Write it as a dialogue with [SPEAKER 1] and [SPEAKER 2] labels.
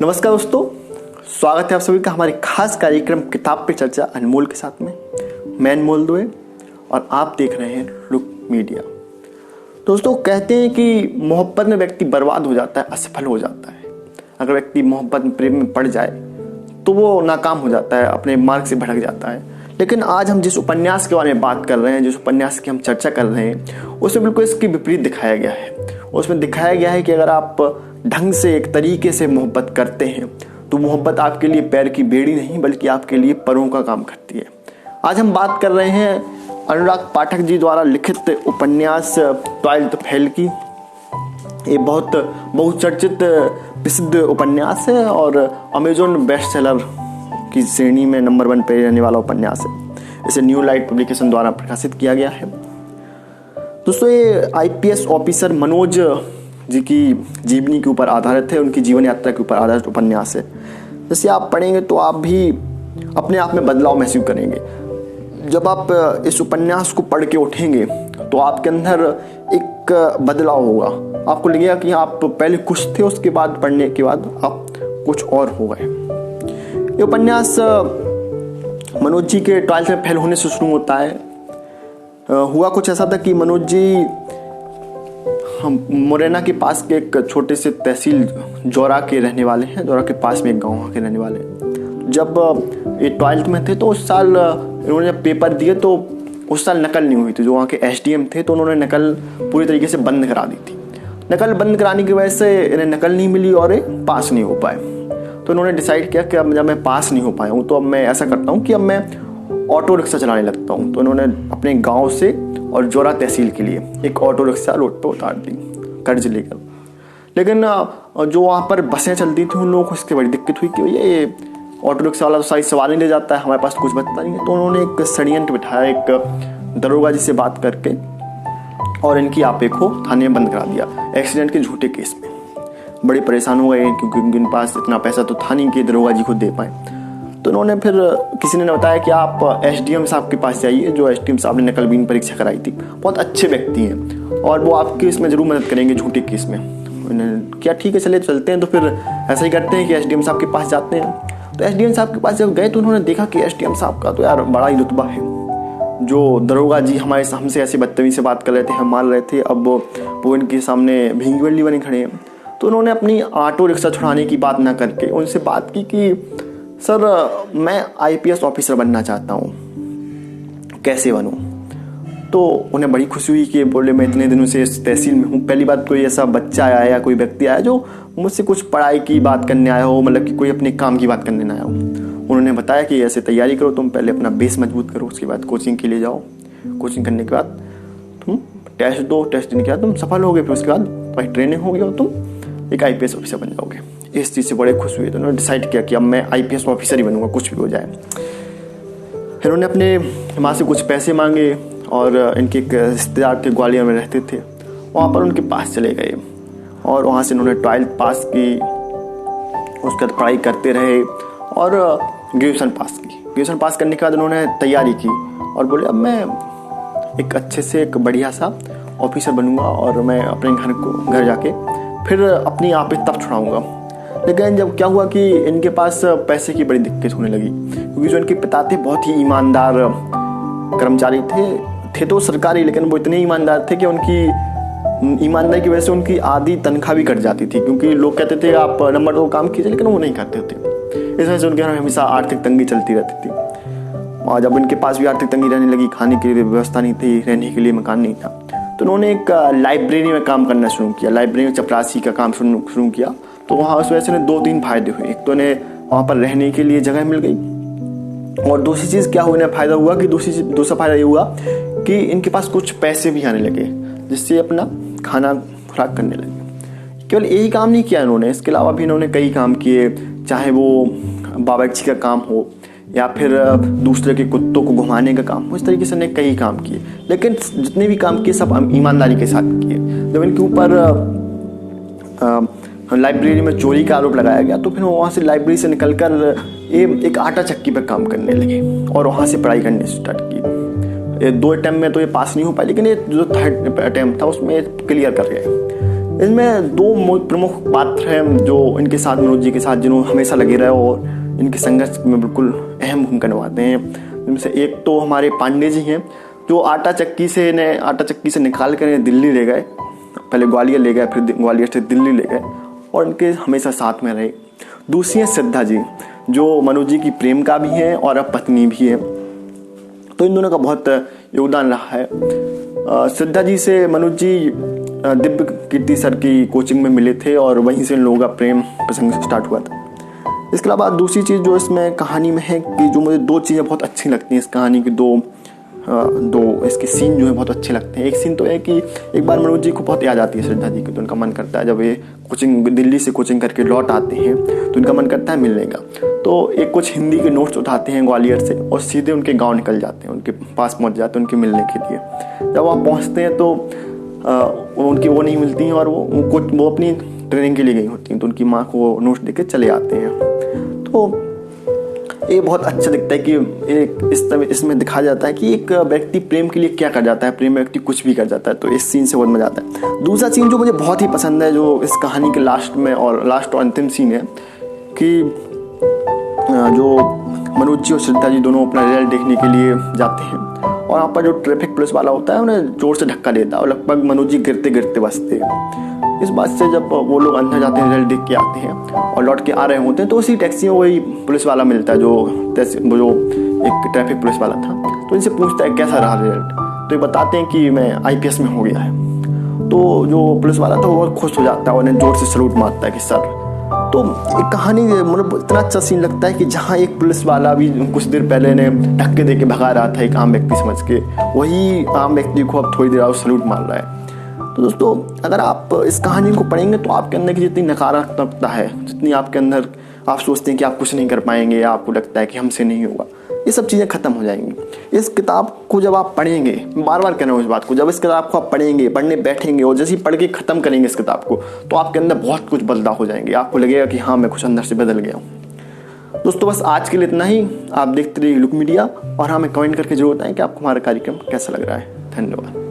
[SPEAKER 1] नमस्कार दोस्तों, स्वागत है आप सभी का हमारे खास कार्यक्रम किताब पे चर्चा अनमोल के साथ में। मैं अनमोल दुए और आप देख रहे हैं रुक मीडिया। दोस्तों, कहते हैं कि मोहब्बत में व्यक्ति बर्बाद हो जाता है, असफल हो जाता है। अगर व्यक्ति मोहब्बत में प्रेम में पड़ जाए तो वो नाकाम हो जाता है, अपने मार्ग से भटक जाता है। लेकिन आज हम जिस उपन्यास के बारे में बात कर रहे हैं, जिस उपन्यास की हम चर्चा कर रहे हैं, उसमें बिल्कुल इसके विपरीत दिखाया गया है। उसमें दिखाया गया है कि अगर आप ढंग से एक तरीके से मोहब्बत करते हैं तो मोहब्बत आपके लिए पैर की बेड़ी नहीं बल्कि आपके लिए परों का काम करती है। आज हम बात कर रहे हैं अनुराग पाठक जी द्वारा लिखित उपन्यास ट्वेल्थ फेल की। ये बहुत बहुचर्चित प्रसिद्ध उपन्यास है और अमेजोन बेस्ट सेलर की श्रेणी में नंबर 1 पे रहने वाला उपन्यास है। इसे न्यू लाइट पब्लिकेशन द्वारा प्रकाशित किया गया है। दोस्तों, ये आईपीएस ऑफिसर मनोज जी की जीवनी के ऊपर आधारित है, उनकी जीवन यात्रा के ऊपर आधारित उपन्यास है। जैसे आप पढ़ेंगे तो आप भी अपने आप में बदलाव महसूस करेंगे। जब आप इस उपन्यास को पढ़ के उठेंगे तो आपके अंदर एक बदलाव होगा। आपको लगेगा कि आप पहले कुछ थे, उसके बाद पढ़ने के बाद आप कुछ और हो गए। ये उपन्यास मनोज जी के 12th में फेल होने से शुरू होता है। हुआ कुछ ऐसा था कि मनोज जी मुरैना के पास के एक छोटे से तहसील जौरा के रहने वाले हैं। जौरा के पास में एक गांव के रहने वाले हैं। जब ये 12th में थे तो उस साल इन्होंने जब पेपर दिए तो उस साल नकल नहीं हुई थी। जो वहाँ के एसडीएम थे तो उन्होंने नकल पूरी तरीके से बंद करा दी थी। नकल बंद कराने की वजह से इन्हें नकल नहीं मिली और पास नहीं हो पाए। तो इन्होंने डिसाइड किया कि अब जब मैं पास नहीं हो पाया हूँ तो अब मैं ऐसा करता हूँ कि अब मैं ऑटो रिक्शा चलाने लगता हूँ। तो इन्होंने अपने गांव से और जौरा तहसील के लिए एक ऑटो रिक्शा रोड पे उतार दी कर्ज लेकर। लेकिन जो वहाँ पर बसें चलती थी उन लोगों को इसकी बड़ी दिक्कत हुई कि भैया ये ऑटो रिक्शा वाला तो सारी सवारी नहीं ले जाता है, हमारे पास कुछ बचता नहीं है। तो उन्होंने एक षड्यंत्र बिठाया, एक दरोगा जी से बात करके, और इनकी आपे को थाने में बंद करा दिया एक्सीडेंट के झूठे केस में। बड़े परेशान हो गए क्योंकि उनके पास इतना पैसा तो था नहीं कि दरोगा जी को दे पाए। तो उन्होंने फिर किसी ने बताया कि आप एसडीएम साहब के पास जाइए, जो एसडीएम साहब ने नकलबीन परीक्षा कराई थी। बहुत अच्छे व्यक्ति हैं और वो आपकी इसमें जरूर मदद करेंगे झूठे केस में। उन्होंने क्या ठीक है चले चलते हैं। तो फिर ऐसा ही करते हैं कि एसडीएम साहब के पास जाते हैं। तो एसडीएम साहब के पास जब गए तो उन्होंने देखा कि एसडीएम साहब का तो यार बड़ा ही रुतबा है। जो दरोगा जी हमसे ऐसे बदतमीजी से बात कर रहे थे, हम मार रहे थे, अब वो इनके सामने भींगी बल्ली बने खड़े हैं। तो उन्होंने अपनी ऑटो रिक्शा छुड़ाने की बात ना करके उनसे बात की कि सर मैं आईपीएस ऑफिसर बनना चाहता हूँ, कैसे बनूँ। तो उन्हें बड़ी खुशी हुई कि बोले मैं इतने दिनों से इस तहसील में हूँ, पहली बात कोई ऐसा बच्चा आया या कोई व्यक्ति आया जो मुझसे कुछ पढ़ाई की बात करने आया हो, मतलब कि कोई अपने काम की बात करने ना आया हो। उन्होंने बताया कि ऐसे तैयारी करो, तुम पहले अपना बेस मजबूत करो, उसके बाद कोचिंग के लिए जाओ। कोचिंग करने के बाद तुम टेस्ट दो, टेस्ट देने के बाद तुम सफल हो गए, फिर उसके बाद भाई ट्रेनिंग हो गया और तुम एक आईपीएस ऑफिसर बन जाओगे। इस चीज़ से बड़े खुश हुए। तो उन्होंने डिसाइड किया कि अब मैं आईपीएस ऑफिसर ही बनूंगा, कुछ भी हो जाए। फिर उन्होंने अपने माँ से कुछ पैसे मांगे और इनके एक रिश्तेदार थे, ग्वालियर में रहते थे, वहाँ पर उनके पास चले गए और वहाँ से उन्होंने 12th पास की। उसके बाद पढ़ाई करते रहे और ग्रेजुएशन पास की। ग्रेजुएशन पास करने के बाद उन्होंने तैयारी की और बोले अब मैं एक अच्छे से एक बढ़िया सा ऑफिसर बनूंगा और मैं अपने घर जाके फिर अपनी आप तब छुड़ाऊंगा। लेकिन जब क्या हुआ कि इनके पास पैसे की बड़ी दिक्कत होने लगी, क्योंकि जो इनके पिता थे बहुत ही ईमानदार कर्मचारी थे तो सरकारी, लेकिन वो इतने ईमानदार थे कि उनकी ईमानदारी की वजह से उनकी आधी तनख्वाह भी कट जाती थी। क्योंकि लोग कहते थे आप नंबर 2 काम कीजिए, लेकिन वो नहीं करते थे। इस वजह से उनके घर हमेशा आर्थिक तंगी चलती रहती थी। और जब इनके पास भी आर्थिक तंगी रहने लगी, खाने की व्यवस्था नहीं थी, रहने के लिए मकान नहीं था, तो उन्होंने एक लाइब्रेरी में काम करना शुरू किया। लाइब्रेरी में चपरासी का काम शुरू किया। तो वहाँ उस वजह से उन्हें 2-3 फायदे हुए। एक तो उन्हें वहाँ पर रहने के लिए जगह मिल गई और दूसरी चीज़ क्या हुआ, फायदा हुआ कि दूसरा फायदा ये हुआ कि इनके पास कुछ पैसे भी आने लगे, जिससे अपना खाना खुराक करने लगे। केवल यही काम नहीं किया इन्होंने, इसके अलावा भी इन्होंने कई काम किए, चाहे वो बावर्ची का काम हो या फिर दूसरे के कुत्तों को घुमाने का काम हो। इस तरीके से इन्होंने कई काम किए, लेकिन जितने भी काम किए सब ईमानदारी के साथ किए। जब इनके ऊपर लाइब्रेरी में चोरी का आरोप लगाया गया तो फिर वहाँ से लाइब्रेरी से निकलकर एक आटा चक्की पर काम करने लगे और वहाँ से पढ़ाई करने स्टार्ट की। 2 अटेम्प्ट में तो ये पास नहीं हो पाए, लेकिन ये जो 3rd अटेम्प्ट था उसमें क्लियर कर गए। इसमें दो प्रमुख पात्र हैं जो इनके साथ, मनोज जी के साथ, जिन्होंने हमेशा लगे रहे और इनके संघर्ष में बिल्कुल अहम भूमिका निभाते हैं। इनमें से एक तो हमारे पांडे जी हैं, जो आटा चक्की से निकाल कर दिल्ली ले गए, पहले ग्वालियर ले गए, फिर ग्वालियर से दिल्ली ले गए और इनके हमेशा साथ में रहे। दूसरी है श्रद्धा जी, जो मनोज जी की प्रेमिका भी हैं और अब पत्नी भी है। तो इन दोनों का बहुत योगदान रहा है। श्रद्धा जी से मनोज जी दिव्य कीर्ति सर की कोचिंग में मिले थे और वहीं से इन लोगों का प्रेम प्रसंग स्टार्ट हुआ था। इसके अलावा दूसरी चीज़ जो इसमें कहानी में है कि जो मुझे दो चीज़ें बहुत अच्छी लगती हैं इस कहानी की, दो इसके सीन जो है बहुत अच्छे लगते हैं। एक सीन तो है कि एक बार मनोज जी को बहुत याद आती है श्रद्धा जी की, तो उनका मन करता है, जब ये दिल्ली से कोचिंग करके लौट आते हैं तो उनका मन करता है मिलने का। तो एक कुछ हिंदी के नोट्स उठाते हैं ग्वालियर से और सीधे उनके गाँव निकल जाते हैं, उनके पास पहुँच जाते हैं उनके मिलने के लिए। जब वहाँ पहुँचते हैं तो उनकी वो नहीं मिलती हैं और वो अपनी ट्रेनिंग के लिए गई होती हैं, तो उनकी माँ को नोट्स देके चले आते हैं। तो ये बहुत अच्छा दिखता है कि इसमें दिखाया जाता है कि एक व्यक्ति प्रेम के लिए क्या कर जाता है, प्रेम व्यक्ति कुछ भी कर जाता है। तो इस सीन से बहुत मजा आता है। दूसरा सीन जो मुझे बहुत ही पसंद है, जो इस कहानी के लास्ट और अंतिम सीन है कि जो मनोज जी और श्रद्धा जी दोनों अपना रिजल्ट देखने के लिए जाते हैं और वहाँ पर जो ट्रैफिक पुलिस वाला होता है उन्हें जोर से धक्का देता है और लगभग मनोज जी गिरते गिरते बचते हैं। इस बात से जब वो लोग अंदर जाते हैं, रिजल्ट देख के आते हैं और लौट के आ रहे होते हैं, तो उसी टैक्सी में वही पुलिस वाला मिलता है जो एक ट्रैफिक पुलिस वाला था। तो इनसे पूछता है कैसा रहा रिजल्ट, तो ये बताते हैं कि मैं IPS में हो गया है। तो जो पुलिस वाला था वो खुश हो जाता है और उन्हें जोर से सलूट मारता है कि सर। तो एक कहानी मतलब इतना अच्छा सीन लगता है कि जहाँ एक पुलिस वाला भी कुछ देर पहले ने धक्के दे के भगा रहा था एक आम व्यक्ति समझ के, वही आम व्यक्ति को अब थोड़ी देर बाद सलूट मार रहा है। तो दोस्तों, अगर आप इस कहानी को पढ़ेंगे तो आपके अंदर की जितनी नकारात्मकता है, जितनी आपके अंदर आप सोचते हैं कि आप कुछ नहीं कर पाएंगे या आपको लगता है कि हमसे नहीं होगा, ये सब चीज़ें खत्म हो जाएंगी। इस किताब को जब आप पढ़ेंगे, बार बार कहना उस बात को, जब इस किताब को आप पढ़ेंगे, पढ़ने बैठेंगे और जैसे ही पढ़ के ख़त्म करेंगे इस किताब को, तो आपके अंदर बहुत कुछ बदलाव हो जाएंगे। आपको लगेगा कि हाँ, मैं कुछ अंदर से बदल गया हूँ। दोस्तों, बस आज के लिए इतना ही। आप देखते रहिए लुक मीडिया और हमें कमेंट करके जरूर बताएं कि आपको हमारा कार्यक्रम कैसा लग रहा है। धन्यवाद।